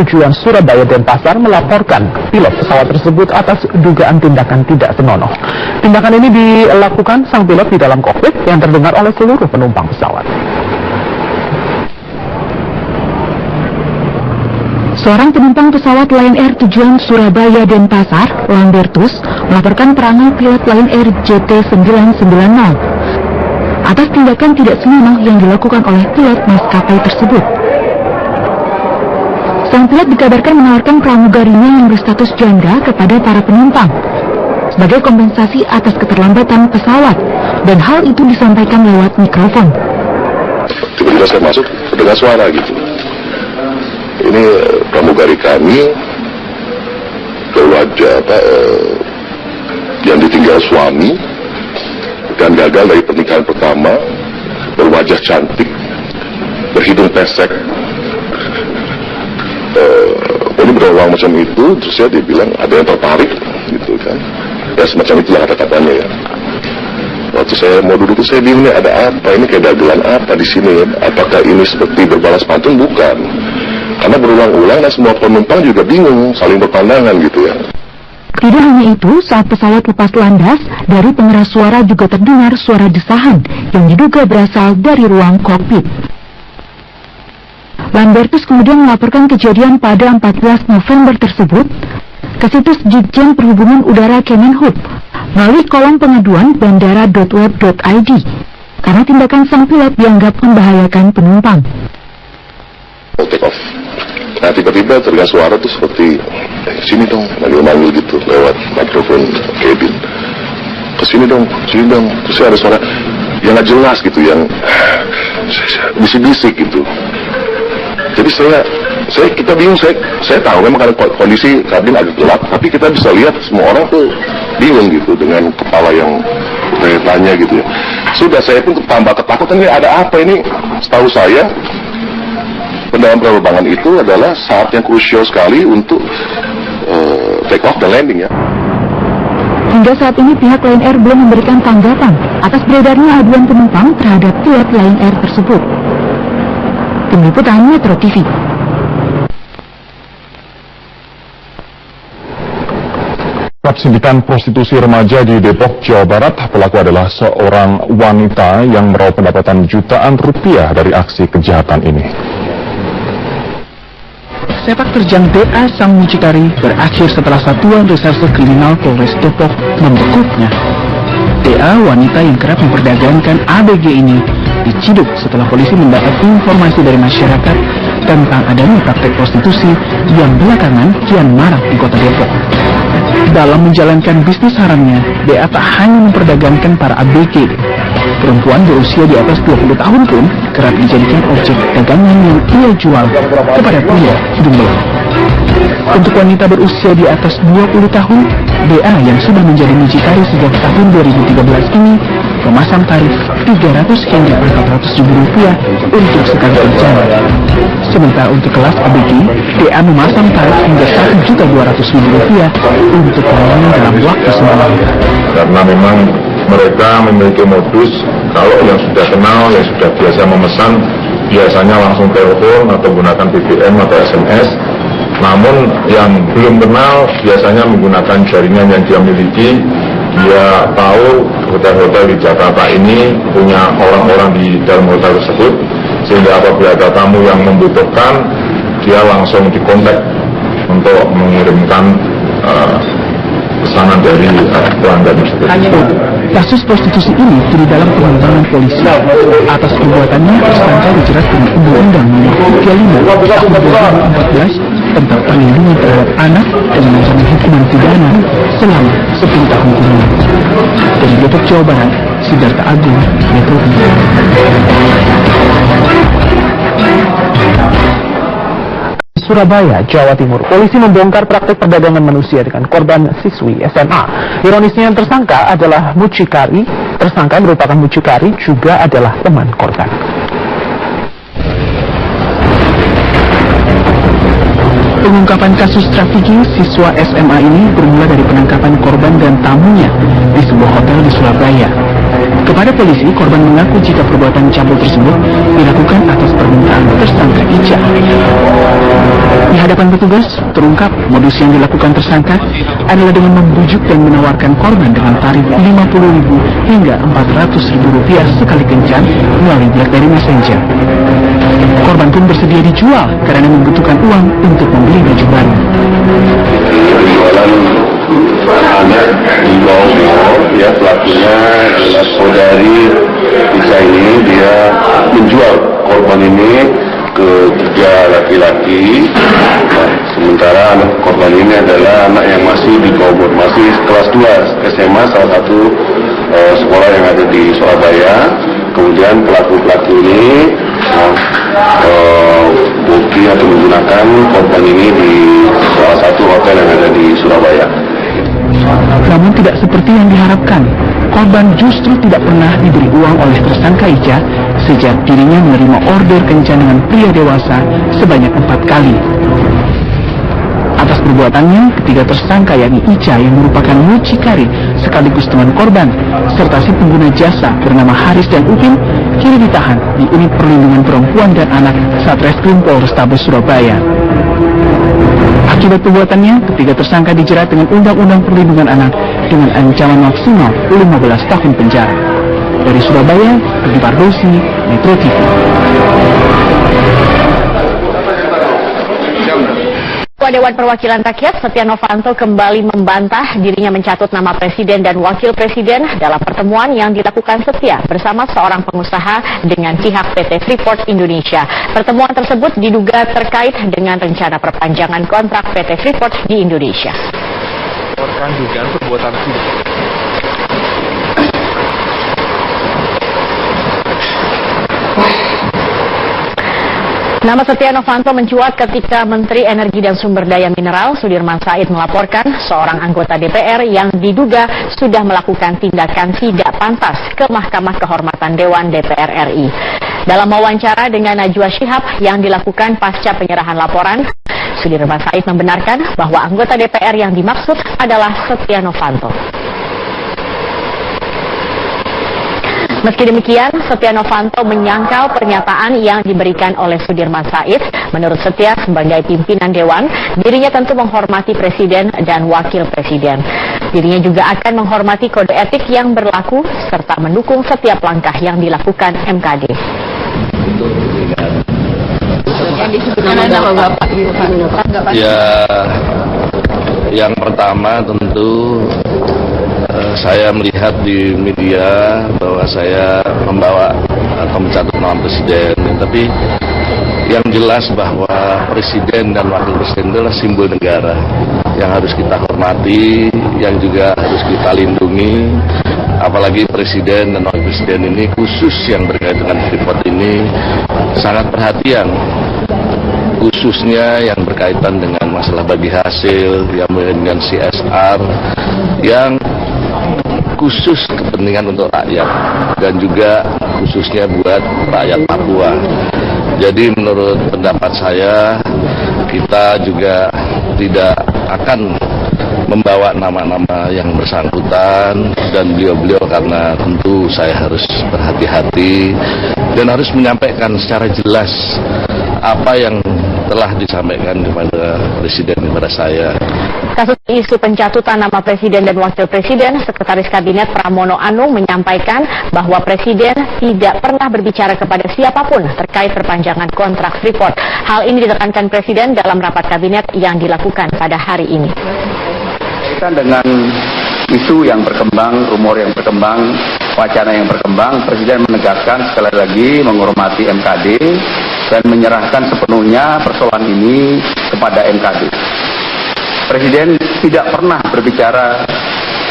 tujuan Surabaya Denpasar melaporkan pilot pesawat tersebut atas dugaan tindakan tidak senonoh. Tindakan ini dilakukan sang pilot di dalam kokpit yang terdengar oleh seluruh penumpang pesawat. Seorang penumpang pesawat Lion Air tujuan Surabaya Denpasar, Lambertus, melaporkan perangai pilot Lion Air JT990 atas tindakan tidak senonoh yang dilakukan oleh pilot maskapai tersebut. Sang pilot dikabarkan menawarkan pramugarinya yang berstatus janda kepada para penumpang sebagai kompensasi atas keterlambatan pesawat, dan hal itu disampaikan lewat mikrofon. Tiba-tiba saya masuk, terdengar suara gitu. Ini pramugari kami berwajah yang ditinggal suami dan gagal dari pernikahan pertama, berwajah cantik, berhidung pesek. Ini berulang macam itu, terus saya dibilang ada yang tertarik, gitu kan? Ya semacam itulah kata-katanya ya. Waktu saya mau duduk itu saya bingung, ini ada apa? Ini kayak dagelan apa di sini? Apakah ini seperti berbalas pantun? Bukan. Karena berulang-ulang dan semua penumpang juga bingung, saling berpandangan gitu ya. Tidak hanya itu, saat pesawat lepas landas, dari pengeras suara juga terdengar suara desahan yang diduga berasal dari ruang kokpit. Lambertus kemudian melaporkan kejadian pada 14 November tersebut ke situs Ditjen Perhubungan Udara Kemenhub melalui kolom pengaduan bandara.web.id karena tindakan sang pilot dianggap membahayakan penumpang. Take off. Nah tiba-tiba terdengar suara tuh seperti sini dong, manggil-manggil gitu lewat mikrofon cabin. Kesini dong, sini dong. Terus ada suara yang nggak jelas gitu, yang bisik-bisik gitu. Jadi kita bingung, saya tahu memang karena kondisi kabin agak gelap, tapi kita bisa lihat semua orang tuh bingung gitu dengan kepala yang tanya gitu ya. Sudah saya pun tambah ketakutan, ini ada apa ini? Setahu saya dalam penerbangan itu adalah saat yang krusial sekali untuk take off dan landing ya. Hingga saat ini pihak Lion Air belum memberikan tanggapan atas beredarnya aduan penumpang terhadap pilot Lion Air tersebut. Tim Liputan Metro TV. Sindikan prostitusi remaja di Depok, Jawa Barat, pelaku adalah seorang wanita yang meraup pendapatan jutaan rupiah dari aksi kejahatan ini. Sepak terjang DA sang mucikari berakhir setelah Satuan Reserse Kriminal Polres Depok membekuknya. DA, wanita yang kerap memperdagangkan ABG ini, diciduk setelah polisi mendapat informasi dari masyarakat tentang adanya praktek prostitusi yang belakangan kian marak di kota Depok. Dalam menjalankan bisnis haramnya, DA tak hanya memperdagangkan para ABG. Perempuan berusia di atas 20 tahun pun kerap dijadikan objek dagangan yang ia jual kepada pria hidung belang. Untuk wanita berusia di atas 20 tahun, DA yang sudah menjadi mucikari sejak tahun 2013 ini memasang tarif 300 hingga 400 ribu rupiah untuk sekali kerjaan. Sementara untuk kelas ABG, DA memasang tarif hingga 1.200.000 rupiah untuk pelayanan dalam waktu semalam. Karena memang mereka memiliki modus, kalau yang sudah kenal, yang sudah biasa memesan, biasanya langsung telepon atau gunakan BBM atau SMS. Namun yang belum kenal biasanya menggunakan jaringan yang dia miliki. Dia tahu hotel-hotel di Jakarta ini punya orang-orang di dalam hotel tersebut, sehingga apabila ada tamu yang membutuhkan, dia langsung dikontak untuk mengirimkan pesanan dari pelanggan tersebut. Kasus prostitusi ini kini dalam pengembangan polisi. Atas perbuatannya, tersangka dijerat dengan Undang-Undang Nomor 35 Tahun 2014 tentang perlindungan terhadap anak dengan ancaman hukuman pidana selama 10 tahun kurungan. Dari Depok, Jawa Barat, Sidarta Agung, Metro TV. Surabaya, Jawa Timur, polisi membongkar praktek perdagangan manusia dengan korban siswi SMA. Ironisnya yang tersangka adalah mucikari. Tersangka yang merupakan mucikari juga adalah teman korban. Pengungkapan kasus trafficking siswa SMA ini bermula dari penangkapan korban dan tamunya di sebuah hotel di Surabaya. Kepada polisi, korban mengaku jika perbuatan cabul tersebut dilakukan atas permintaan tersangka Ica. Di hadapan petugas, terungkap modus yang dilakukan tersangka adalah dengan membujuk dan menawarkan korban dengan tarif Rp50.000 hingga Rp400.000 sekali kencan melalui BlackBerry Messenger. Korban pun bersedia dijual karena membutuhkan uang untuk membeli baju baru. Penjualan anak di bawah ya, pelakunya adalah saudari Ica ini. Dia menjual korban ini ke 3 laki-laki. Nah, sementara anak korban ini adalah anak yang masih di bawah umur, masih kelas 2 SMA, salah satu sekolah yang ada di Surabaya. Kemudian pelaku-pelaku ini bukti atau menggunakan korban ini di salah satu hotel yang ada di Surabaya. Namun tidak seperti yang diharapkan, korban justru tidak pernah diberi uang oleh tersangka Ica sejak dirinya menerima order kencan dengan pria dewasa sebanyak 4 kali. Atas perbuatannya, ketiga tersangka yakni Ica yang merupakan mucikari sekaligus teman korban, serta si pengguna jasa bernama Haris dan Upin, kini ditahan di Unit Perlindungan Perempuan dan Anak Satreskrim Polrestabes Surabaya. Akibat perbuatannya, ketiga tersangka dijerat dengan Undang-Undang Perlindungan Anak dengan ancaman maksimal 15 tahun penjara. Dari Surabaya, Rudi Pardosi, Metro TV. Ketua Dewan Perwakilan Rakyat Setia Novanto kembali membantah dirinya mencatut nama Presiden dan Wakil Presiden dalam pertemuan yang dilakukan Setia bersama seorang pengusaha dengan pihak PT Freeport Indonesia. Pertemuan tersebut diduga terkait dengan rencana perpanjangan kontrak PT Freeport di Indonesia. Dugaan perbuatan Nama Setia Novanto mencuat ketika Menteri Energi dan Sumber Daya Mineral Sudirman Said melaporkan seorang anggota DPR yang diduga sudah melakukan tindakan tidak pantas ke Mahkamah Kehormatan Dewan DPR RI. Dalam wawancara dengan Najwa Shihab yang dilakukan pasca penyerahan laporan, Sudirman Said membenarkan bahwa anggota DPR yang dimaksud adalah Setia Novanto. Meski demikian, Setia Novanto menyangkal pernyataan yang diberikan oleh Sudirman Said. Menurut Setia, sebagai pimpinan Dewan, dirinya tentu menghormati Presiden dan Wakil Presiden. Dirinya juga akan menghormati kode etik yang berlaku, serta mendukung setiap langkah yang dilakukan MKD. Ya, yang pertama tentu saya melihat di media bahwa saya membawa atau mencatut nama Presiden, tapi yang jelas bahwa Presiden dan Wakil Presiden adalah simbol negara yang harus kita hormati, yang juga harus kita lindungi. Apalagi Presiden dan Wakil Presiden ini khusus yang berkaitan dengan Freeport ini sangat perhatian, khususnya yang berkaitan dengan masalah bagi hasil, yang dengan CSR, yang khusus kepentingan untuk rakyat dan juga khususnya buat rakyat Papua. Jadi menurut pendapat saya, kita juga tidak akan membawa nama-nama yang bersangkutan dan beliau-beliau, karena tentu saya harus berhati-hati dan harus menyampaikan secara jelas apa yang telah disampaikan kepada Presiden, kepada saya. Kasus isu pencatutan nama Presiden dan Wakil Presiden, Sekretaris Kabinet Pramono Anung menyampaikan bahwa Presiden tidak pernah berbicara kepada siapapun terkait perpanjangan kontrak Freeport. Hal ini ditekankan Presiden dalam rapat kabinet yang dilakukan pada hari ini. Dengan isu yang berkembang, rumor yang berkembang, wacana yang berkembang, Presiden menegaskan sekali lagi menghormati MKD dan menyerahkan sepenuhnya persoalan ini kepada MKD. Presiden tidak pernah berbicara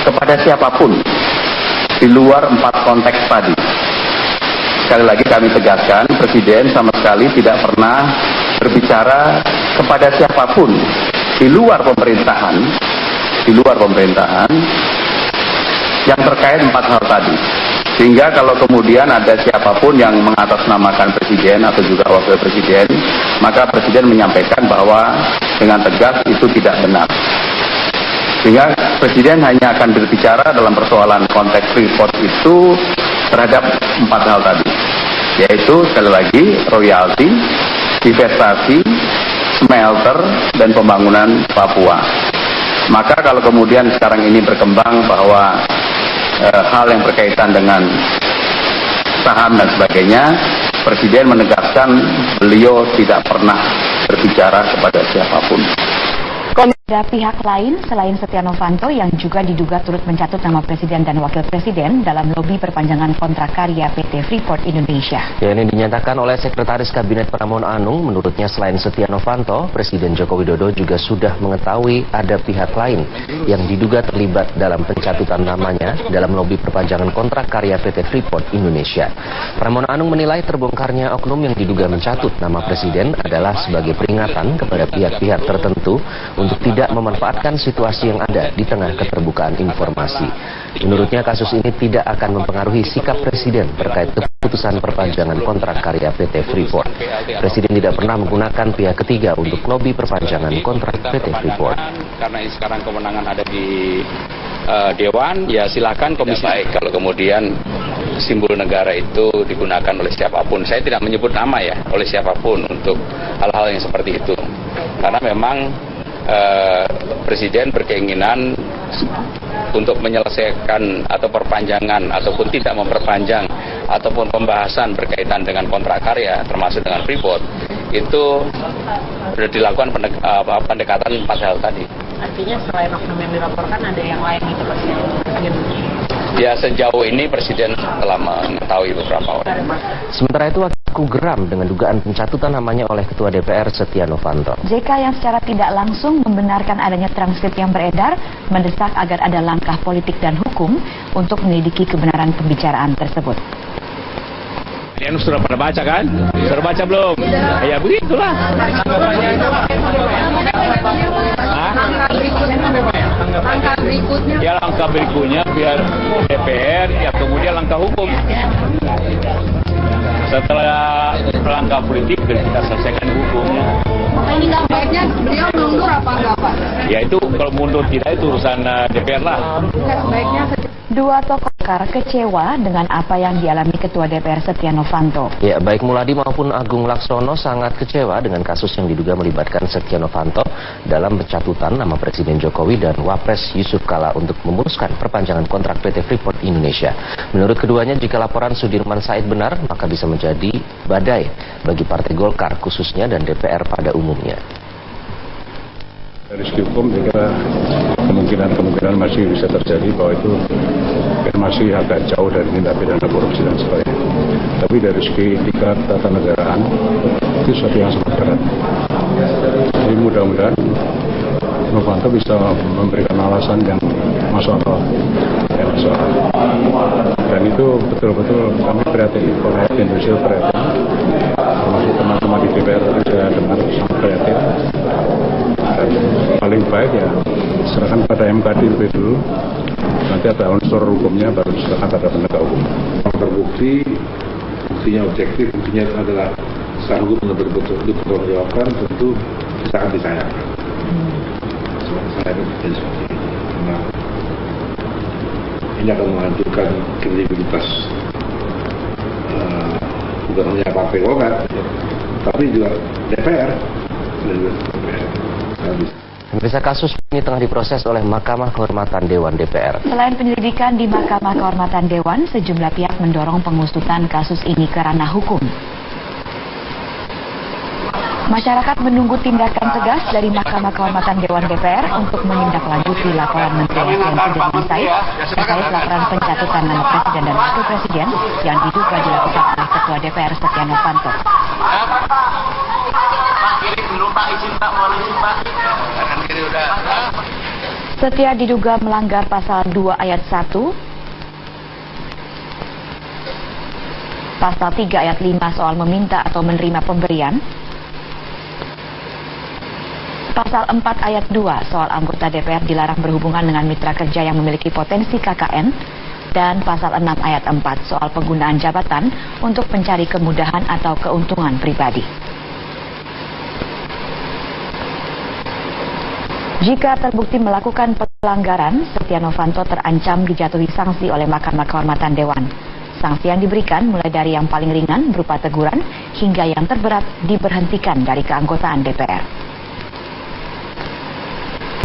kepada siapapun di luar 4 konteks tadi. Sekali lagi kami tegaskan, Presiden sama sekali tidak pernah berbicara kepada siapapun di luar pemerintahan yang terkait 4 hal tadi. Sehingga kalau kemudian ada siapapun yang mengatasnamakan Presiden atau juga Wakil Presiden, maka Presiden menyampaikan bahwa dengan tegas itu tidak benar. Sehingga Presiden hanya akan berbicara dalam persoalan konteks Freeport itu terhadap 4 hal tadi, yaitu sekali lagi royalti, divestasi, smelter, dan pembangunan Papua. Maka kalau kemudian sekarang ini berkembang bahwa hal yang berkaitan dengan saham dan sebagainya, Presiden menegaskan beliau tidak pernah berbicara kepada siapapun. Ada pihak lain selain Setia Novanto yang juga diduga turut mencatut nama Presiden dan Wakil Presiden dalam lobi perpanjangan kontrak karya PT Freeport Indonesia. Ya, ini dinyatakan oleh Sekretaris Kabinet Pramono Anung. Menurutnya selain Setia Novanto, Presiden Joko Widodo juga sudah mengetahui ada pihak lain yang diduga terlibat dalam pencatutan namanya dalam lobi perpanjangan kontrak karya PT Freeport Indonesia. Pramono Anung menilai terbongkarnya oknum yang diduga mencatut nama Presiden adalah sebagai peringatan kepada pihak-pihak tertentu untuk tidak memanfaatkan situasi yang ada di tengah keterbukaan informasi. Menurutnya kasus ini tidak akan mempengaruhi sikap Presiden terkait keputusan perpanjangan kontrak karya PT Freeport. Presiden tidak pernah menggunakan pihak ketiga untuk lobi perpanjangan kontrak PT Freeport. Karena sekarang kewenangan ada di Dewan, ya silakan komisi. Baik, kalau kemudian simbol negara itu digunakan oleh siapapun, saya tidak menyebut nama ya, oleh siapapun untuk hal-hal yang seperti itu. Karena memang Presiden berkeinginan untuk menyelesaikan atau perpanjangan ataupun tidak memperpanjang ataupun pembahasan berkaitan dengan kontrak karya termasuk dengan Freeport itu sudah dilakukan pendekatan 4 hal tadi. Artinya selain oknum yang dilaporkan ada yang lain itu Presiden? Ya, sejauh ini Presiden telah mengetahui beberapa orang. Sementara itu aku geram dengan dugaan pencatutan namanya oleh Ketua DPR Setia Novanto. JK yang secara tidak langsung membenarkan adanya transkrip yang beredar, mendesak agar ada langkah politik dan hukum untuk menyelidiki kebenaran pembicaraan tersebut. Kalian sudah pada baca kan? Sudah baca belum? Ya begitulah. Ya langkah berikutnya biar DPR, ya kemudian langkah hukum. Setelah langkah politik kita selesaikan hukumnya. Ini nggak baiknya beliau mundur apa enggak Pak? Ya itu kalau mundur tidak itu urusan DPR lah. Sebaiknya Dua tokoh kecewa dengan apa yang dialami Ketua DPR Setia Novanto. Ya, baik Muladi maupun Agung Laksono sangat kecewa dengan kasus yang diduga melibatkan Setia Novanto dalam pencatutan nama Presiden Jokowi dan Wapres Yusuf Kala untuk memuluskan perpanjangan kontrak PT Freeport Indonesia. Menurut keduanya, jika laporan Sudirman Said benar, maka bisa menjadi badai bagi Partai Golkar khususnya dan DPR pada umumnya. Dari segi hukum, saya kira kemungkinan masih bisa terjadi bahwa itu masih agak jauh dari tindak pidana korupsi dan sebagainya. Tapi dari segi etika ketatanegaraan itu sesuatu yang sangat berat. Jadi mudah-mudahan Novanto bisa memberikan alasan yang masuk akal. Dan itu betul-betul kami prihatin, rakyat Indonesia prihatin. Termasuk teman-teman di DPR tadi saya dengar sangat prihatin. Dan paling baik ya serahkan pada MKD lebih dulu, nanti ada unsur hukumnya baru serahkan pada penegak hukum. Terbukti, buktinya objektif, buktinya adalah secara hukum yang bertanggungjawabkan, tentu sangat disayangkan. Saya berpikir seperti itu, karena ini akan menghancurkan kredibilitas bukan hanya Partai Golkar, tapi juga DPR. Pemirsa, kasus ini tengah diproses oleh Mahkamah Kehormatan Dewan DPR. Selain penyelidikan di Mahkamah Kehormatan Dewan, sejumlah pihak mendorong pengusutan kasus ini ke ranah hukum. Masyarakat menunggu tindakan tegas dari Mahkamah Kehormatan Dewan DPR untuk menindaklanjuti laporan Menteri SDM Sudirman Said terkait laporan pencatutan nama Presiden dan Wakil Presiden yang diduga dilakukan oleh Ketua DPR Setia Novanto. Setia diduga melanggar pasal 2 ayat 1, pasal 3 ayat 5 soal meminta atau menerima pemberian, pasal 4 ayat 2 soal anggota DPR dilarang berhubungan dengan mitra kerja yang memiliki potensi KKN, dan pasal 6 ayat 4 soal penggunaan jabatan untuk mencari kemudahan atau keuntungan pribadi. Jika terbukti melakukan pelanggaran, Setia Novanto terancam dijatuhi sanksi oleh Mahkamah Kehormatan Dewan. Sanksi yang diberikan mulai dari yang paling ringan berupa teguran hingga yang terberat diberhentikan dari keanggotaan DPR.